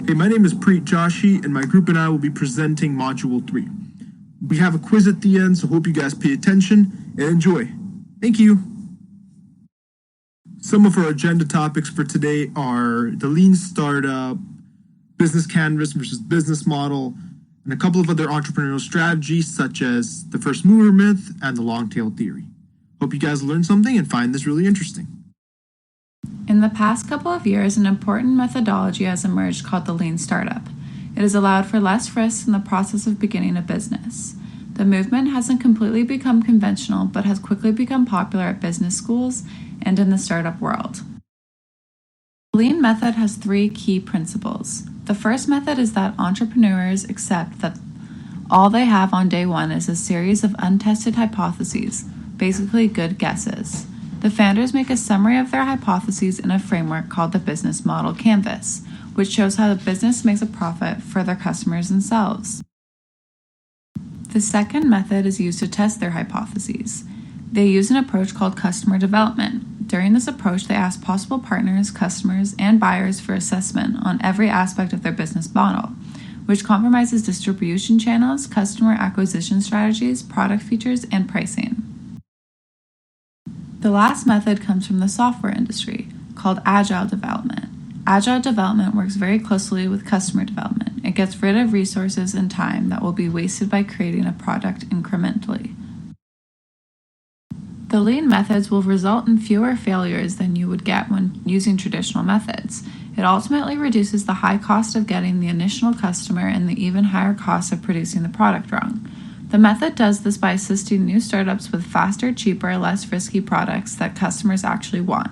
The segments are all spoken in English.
Hey, my name is Preet Joshi, and my group and I will be presenting Module 3. We have a quiz at the end, so hope you guys pay attention and enjoy. Thank you. Some of our agenda topics for today are the lean startup, business canvas versus business model, and a couple of other entrepreneurial strategies such as the first mover myth and the long tail theory. Hope you guys learned something and find this really interesting. In the past couple of years, an important methodology has emerged called the lean startup. It has allowed for less risks in the process of beginning a business. The movement hasn't completely become conventional, but has quickly become popular at business schools and in the startup world. The lean method has three key principles. The first method is that entrepreneurs accept that all they have on day one is a series of untested hypotheses, basically good guesses. The founders make a summary of their hypotheses in a framework called the business model canvas, which shows how the business makes a profit for their customers themselves. The second method is used to test their hypotheses. They use an approach called customer development. During this approach, they ask possible partners, customers, and buyers for assessment on every aspect of their business model, which compromises distribution channels, customer acquisition strategies, product features, and pricing. The last method comes from the software industry, called agile development. Agile development works very closely with customer development. It gets rid of resources and time that will be wasted by creating a product incrementally. The lean methods will result in fewer failures than you would get when using traditional methods. It ultimately reduces the high cost of getting the initial customer and the even higher cost of producing the product wrong. The method does this by assisting new startups with faster, cheaper, less risky products that customers actually want.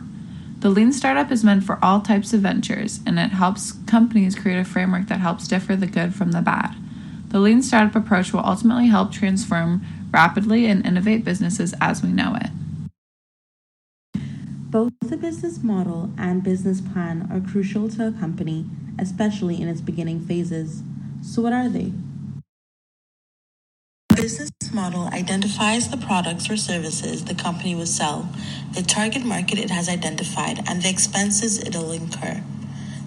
The lean startup is meant for all types of ventures, and it helps companies create a framework that helps differ the good from the bad. The lean startup approach will ultimately help transform rapidly and innovate businesses as we know it. Both the business model and business plan are crucial to a company, especially in its beginning phases. So what are they? The business model identifies the products or services the company will sell, the target market it has identified, and the expenses it'll incur.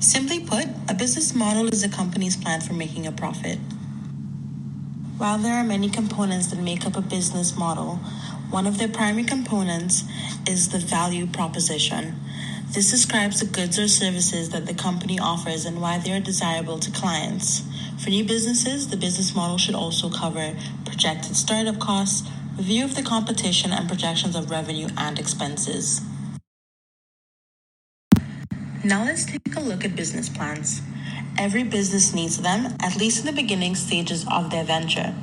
Simply put, a business model is a company's plan for making a profit. While there are many components that make up a business model, one of their primary components is the value proposition. This describes the goods or services that the company offers and why they are desirable to clients. For new businesses, the business model should also cover projected startup costs, review of the competition, and projections of revenue and expenses. Now let's take a look at business plans. Every business needs them, at least in the beginning stages of their venture.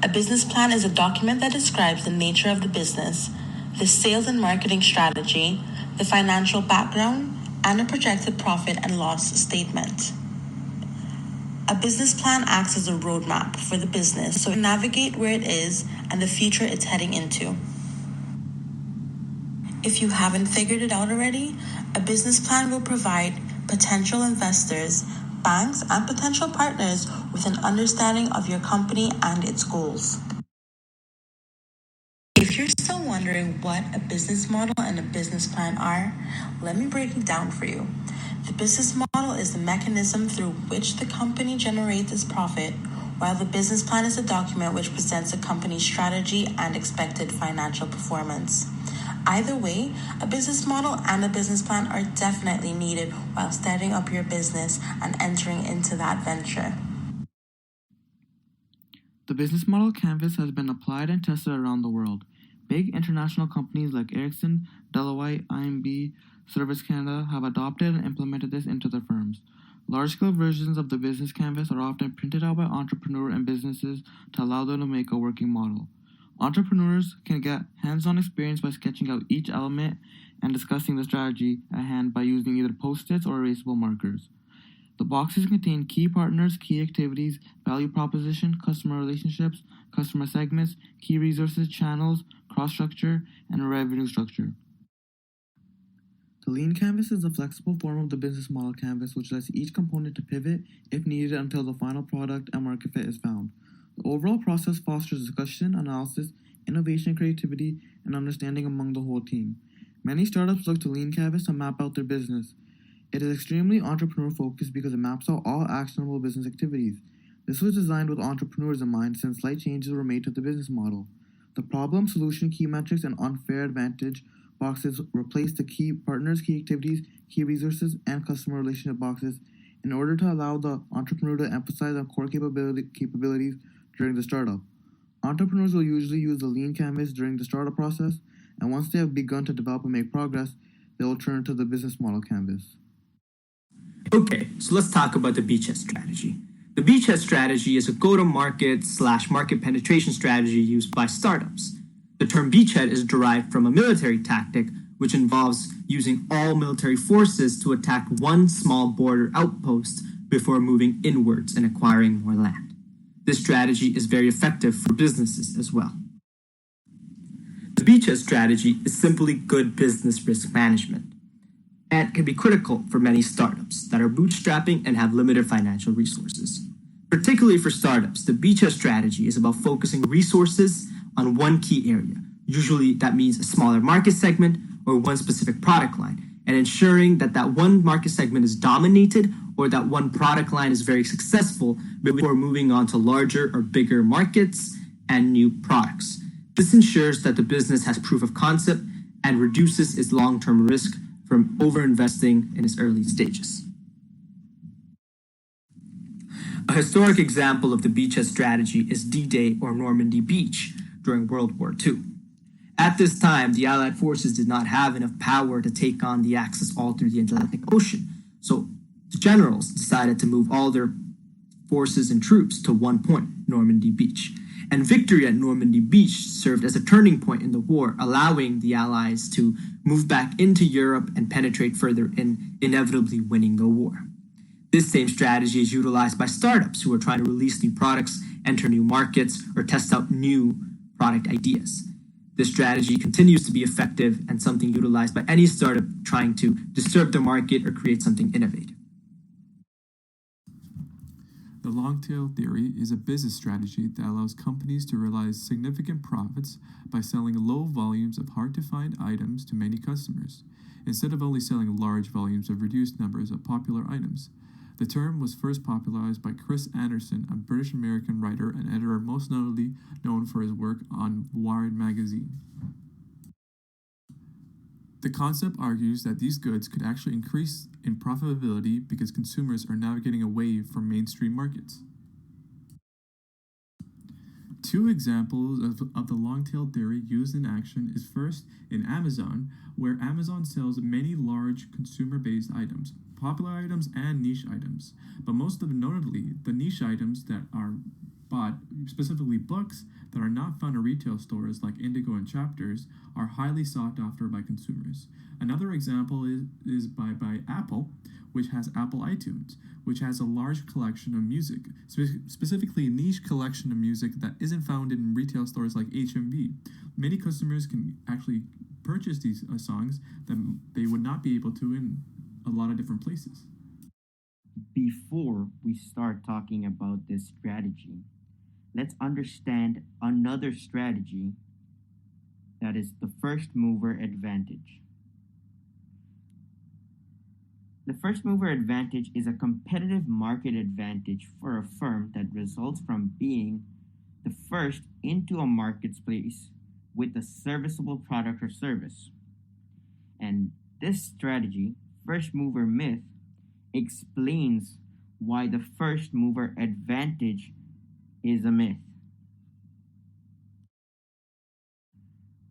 A business plan is a document that describes the nature of the business, the sales and marketing strategy, the financial background, and a projected profit and loss statement. A business plan acts as a roadmap for the business, so navigate where it is and the future it's heading into. If you haven't figured it out already, a business plan will provide potential investors, banks, and potential partners with an understanding of your company and its goals. If you're still wondering what a business model and a business plan are, let me break it down for you. The business model is the mechanism through which the company generates its profit, while the business plan is a document which presents a company's strategy and expected financial performance. Either way, a business model and a business plan are definitely needed while starting up your business and entering into that venture. The business model canvas has been applied and tested around the world. Big international companies like Ericsson, Deloitte, IMB, Service Canada have adopted and implemented this into their firms. Large-scale versions of the business canvas are often printed out by entrepreneurs and businesses to allow them to make a working model. Entrepreneurs can get hands-on experience by sketching out each element and discussing the strategy at hand by using either post-its or erasable markers. The boxes contain key partners, key activities, value proposition, customer relationships, customer segments, key resources, channels, cross-structure, and a revenue structure. The lean canvas is a flexible form of the business model canvas which lets each component to pivot if needed until the final product and market fit is found. The overall process fosters discussion, analysis, innovation, creativity, and understanding among the whole team. Many startups look to lean canvas to map out their business. It is extremely entrepreneur-focused because it maps out all actionable business activities. This was designed with entrepreneurs in mind since slight changes were made to the business model. The problem, solution, key metrics, and unfair advantage boxes replaced the key partners, key activities, key resources, and customer relationship boxes in order to allow the entrepreneur to emphasize on core capabilities during the startup. Entrepreneurs will usually use the lean canvas during the startup process, and once they have begun to develop and make progress, they will turn to the business model canvas. Okay, so let's talk about the beachhead strategy. The beachhead strategy is a go-to-market/market penetration strategy used by startups. The term beachhead is derived from a military tactic which involves using all military forces to attack one small border outpost before moving inwards and acquiring more land. This strategy is very effective for businesses as well. The beachhead strategy is simply good business risk management and can be critical for many startups that are bootstrapping and have limited financial resources. Particularly for startups, the beachhead strategy is about focusing resources on one key area. Usually that means a smaller market segment or one specific product line, and ensuring that that one market segment is dominated or that one product line is very successful before moving on to larger or bigger markets and new products. This ensures that the business has proof of concept and reduces its long-term risk from overinvesting in its early stages. A historic example of the beachhead strategy is D-Day or Normandy Beach during World War II. At this time, the Allied forces did not have enough power to take on the Axis all through the Atlantic Ocean, so the generals decided to move all their forces and troops to one point, Normandy Beach. And victory at Normandy Beach served as a turning point in the war, allowing the Allies to move back into Europe and penetrate further in, inevitably winning the war. This same strategy is utilized by startups who are trying to release new products, enter new markets, or test out new product ideas. This strategy continues to be effective and something utilized by any startup trying to disturb the market or create something innovative. The long-tail theory is a business strategy that allows companies to realize significant profits by selling low volumes of hard-to-find items to many customers, instead of only selling large volumes of reduced numbers of popular items. The term was first popularized by Chris Anderson, a British-American writer and editor most notably known for his work on Wired magazine. The concept argues that these goods could actually increase in profitability because consumers are navigating away from mainstream markets. Two examples of the long-tail theory used in action is first in Amazon, where Amazon sells many large consumer-based items, popular items and niche items, but most notably, the niche items that are bought, specifically books, that are not found in retail stores like Indigo and Chapters, are highly sought after by consumers. Another example is by Apple, which has Apple iTunes, which has a large collection of music, specifically a niche collection of music that isn't found in retail stores like HMV. Many customers can actually purchase these songs that they would not be able to in a lot of different places. Before we start talking about this strategy, let's understand another strategy that is the first mover advantage. The first mover advantage is a competitive market advantage for a firm that results from being the first into a marketplace with a serviceable product or service. And this strategy, first mover myth, explains why the first mover advantage is a myth.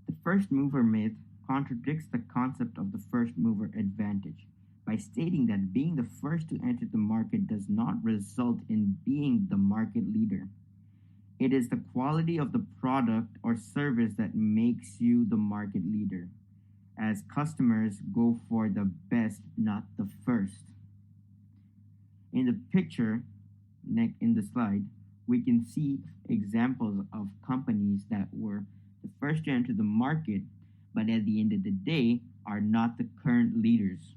The first mover myth contradicts the concept of the first mover advantage by stating that being the first to enter the market does not result in being the market leader. It is the quality of the product or service that makes you the market leader, as customers go for the best, not the first. In the picture, in the slide, we can see examples of companies that were the first to enter the market, but at the end of the day are not the current leaders.